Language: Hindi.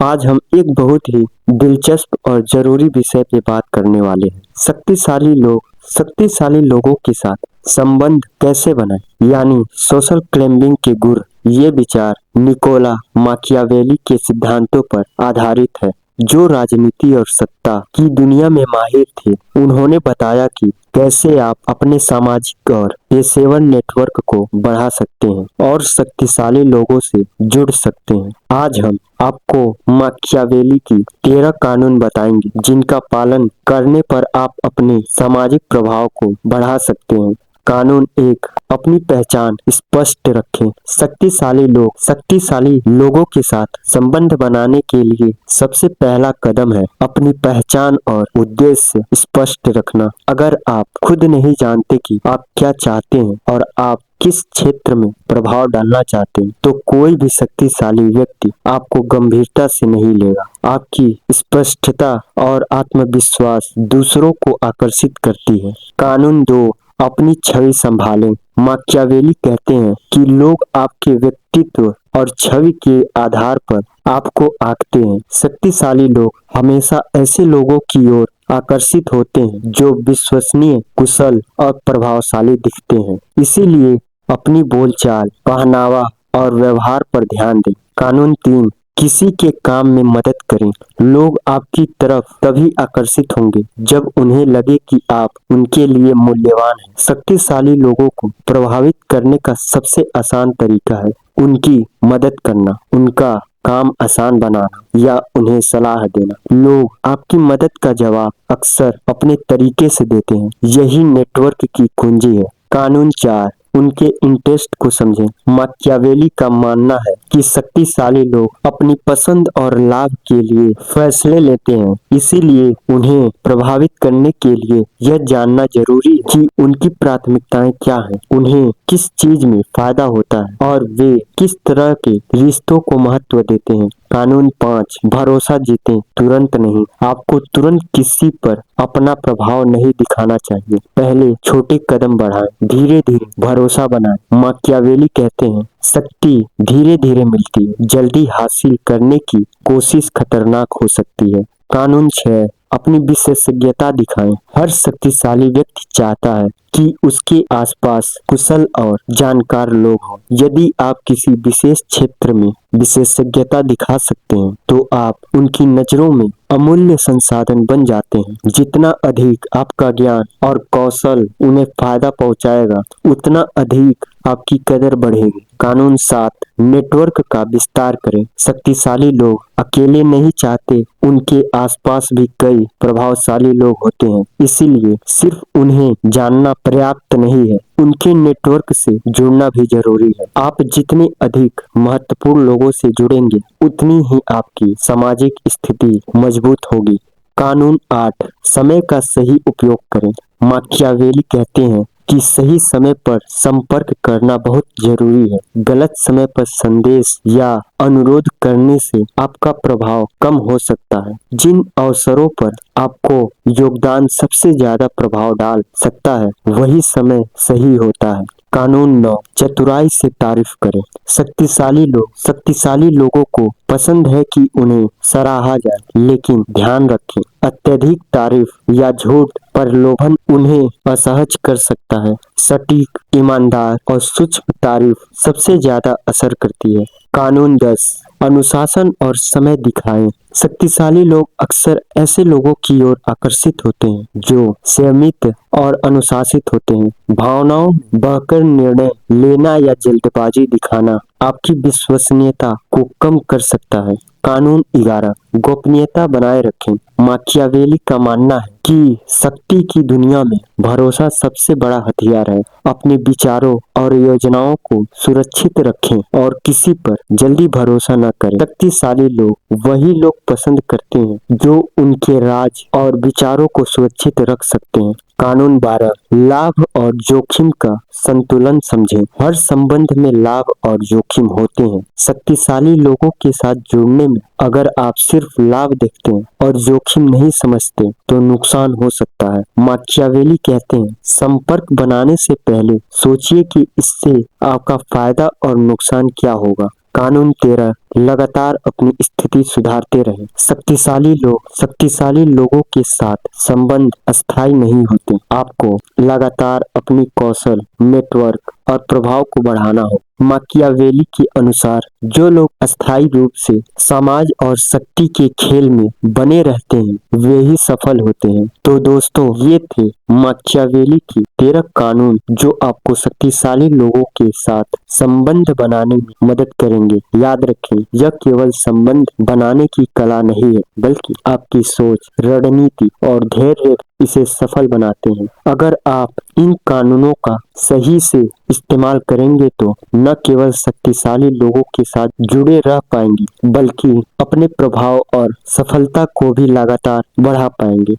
आज हम एक बहुत ही दिलचस्प और जरूरी विषय पे बात करने वाले हैं। शक्तिशाली लोगों के साथ संबंध कैसे बनाएं, यानी सोशल क्लाइंबिंग के गुर। ये विचार निकोला माकियावेली के सिद्धांतों पर आधारित है, जो राजनीति और सत्ता की दुनिया में माहिर थे। उन्होंने बताया कि कैसे आप अपने सामाजिक और पेशेवर नेटवर्क को बढ़ा सकते हैं और शक्तिशाली लोगों से जुड़ सकते हैं। आज हम आपको माकियावेली की 13 कानून बताएंगे, जिनका पालन करने पर आप अपने सामाजिक प्रभाव को बढ़ा सकते हैं। कानून 1, अपनी पहचान स्पष्ट रखें। शक्तिशाली लोगों के साथ संबंध बनाने के लिए सबसे पहला कदम है अपनी पहचान और उद्देश्य स्पष्ट रखना। अगर आप खुद नहीं जानते कि आप क्या चाहते हैं और आप किस क्षेत्र में प्रभाव डालना चाहते हैं, तो कोई भी शक्तिशाली व्यक्ति आपको गंभीरता से नहीं लेगा। आपकी स्पष्टता और आत्मविश्वास दूसरों को आकर्षित करती है। कानून 2, अपनी छवि संभालें। माकियावेली कहते हैं कि लोग आपके व्यक्तित्व और छवि के आधार पर आपको आंकते हैं। शक्तिशाली लोग हमेशा ऐसे लोगों की ओर आकर्षित होते हैं जो विश्वसनीय, कुशल और प्रभावशाली दिखते हैं। इसीलिए अपनी बोलचाल, पहनावा और व्यवहार पर ध्यान दें। कानून 3, किसी के काम में मदद करें। लोग आपकी तरफ तभी आकर्षित होंगे जब उन्हें लगे कि आप उनके लिए मूल्यवान हैं। शक्तिशाली लोगों को प्रभावित करने का सबसे आसान तरीका है उनकी मदद करना, उनका काम आसान बनाना या उन्हें सलाह देना। लोग आपकी मदद का जवाब अक्सर अपने तरीके से देते हैं। यही नेटवर्क की कुंजी है। कानून 4, उनके इंटरेस्ट को समझें। माकियावेली का मानना है कि शक्तिशाली लोग अपनी पसंद और लाभ के लिए फैसले लेते हैं। इसीलिए उन्हें प्रभावित करने के लिए यह जानना जरूरी है कि उनकी प्राथमिकताएं क्या हैं, उन्हें किस चीज में फायदा होता है और वे किस तरह के रिश्तों को महत्व देते हैं। कानून 5, भरोसा जीतें, तुरंत नहीं। आपको तुरंत किसी पर अपना प्रभाव नहीं दिखाना चाहिए। पहले छोटे कदम बढ़ाएं, धीरे धीरे भरोसा बनाएं। माकियावेली कहते हैं, शक्ति धीरे धीरे मिलती है, जल्दी हासिल करने की कोशिश खतरनाक हो सकती है। कानून 6, अपनी विशेषज्ञता दिखाएं। हर शक्तिशाली व्यक्ति चाहता है कि उसके आसपास कुशल और जानकार लोग हों। यदि आप किसी विशेष क्षेत्र में विशेषज्ञता दिखा सकते हैं, तो आप उनकी नजरों में अमूल्य संसाधन बन जाते हैं। जितना अधिक आपका ज्ञान और कौशल उन्हें फायदा पहुंचाएगा, उतना अधिक आपकी कदर बढ़ेगी। कानून 7, नेटवर्क का विस्तार करें। शक्तिशाली लोग अकेले नहीं चाहते, उनके आसपास भी कई प्रभावशाली लोग होते हैं। इसीलिए सिर्फ उन्हें जानना पर्याप्त नहीं है, उनके नेटवर्क से जुड़ना भी जरूरी है। आप जितने अधिक महत्वपूर्ण लोगों से जुड़ेंगे, उतनी ही आपकी सामाजिक स्थिति मजबूत होगी। कानून 8, समय का सही उपयोग करें। माकियावेली कहते हैं कि सही समय पर संपर्क करना बहुत जरूरी है। गलत समय पर संदेश या अनुरोध करने से आपका प्रभाव कम हो सकता है। जिन अवसरों पर आपको योगदान सबसे ज्यादा प्रभाव डाल सकता है, वही समय सही होता है। कानून 9, चतुराई से तारीफ करें। शक्तिशाली लोगों को पसंद है कि उन्हें सराहा जाए, लेकिन ध्यान रखें, अत्यधिक तारीफ या झूठ प्रलोभन उन्हें असहज कर सकता है। सटीक, ईमानदार और सूक्ष्म तारीफ सबसे ज्यादा असर करती है। कानून 10, अनुशासन और समय दिखाएं। शक्तिशाली लोग अक्सर ऐसे लोगों की ओर आकर्षित होते हैं जो संयमित और अनुशासित होते हैं। भावनाओं बहकर निर्णय लेना या जल्दबाजी दिखाना आपकी विश्वसनीयता को कम कर सकता है। कानून 11, गोपनीयता बनाए रखें। माकियावेली का मानना है कि शक्ति की दुनिया में भरोसा सबसे बड़ा हथियार है। अपने विचारों और योजनाओं को सुरक्षित रखें और किसी पर जल्दी भरोसा न करें। शक्तिशाली लोग वही लोग पसंद करते हैं जो उनके राज और विचारों को सुरक्षित रख सकते हैं। कानून 12, लाभ और जोखिम का संतुलन समझें। हर संबंध में लाभ और जोखिम होते हैं। शक्तिशाली लोगों के साथ जुड़ने में अगर आप सिर्फ लाभ देखते हैं और जोखिम नहीं समझते, तो नुकसान हो सकता है। माकियावेली कहते हैं, संपर्क बनाने से पहले सोचिए कि इससे आपका फायदा और नुकसान क्या होगा। कानून 13 लगातार अपनी स्थिति सुधारते रहें। शक्तिशाली लोगों के साथ संबंध अस्थायी नहीं होते। आपको लगातार अपनी कौशल, नेटवर्क और प्रभाव को बढ़ाना हो। माकियावेली के अनुसार जो लोग अस्थायी रूप से समाज और शक्ति के खेल में बने रहते हैं वे ही सफल होते हैं। तो दोस्तों, ये थे माकियावेली के 13 कानून जो आपको शक्तिशाली लोगों के साथ संबंध बनाने में मदद करेंगे। याद रखें, यह केवल संबंध बनाने की कला नहीं है, बल्कि आपकी सोच, रणनीति और धैर्य इसे सफल बनाते हैं। अगर आप इन कानूनों का सही से इस्तेमाल करेंगे तो न केवल शक्तिशाली लोगों के साथ जुड़े रह पाएंगे, बल्कि अपने प्रभाव और सफलता को भी लगातार बढ़ा पाएंगे।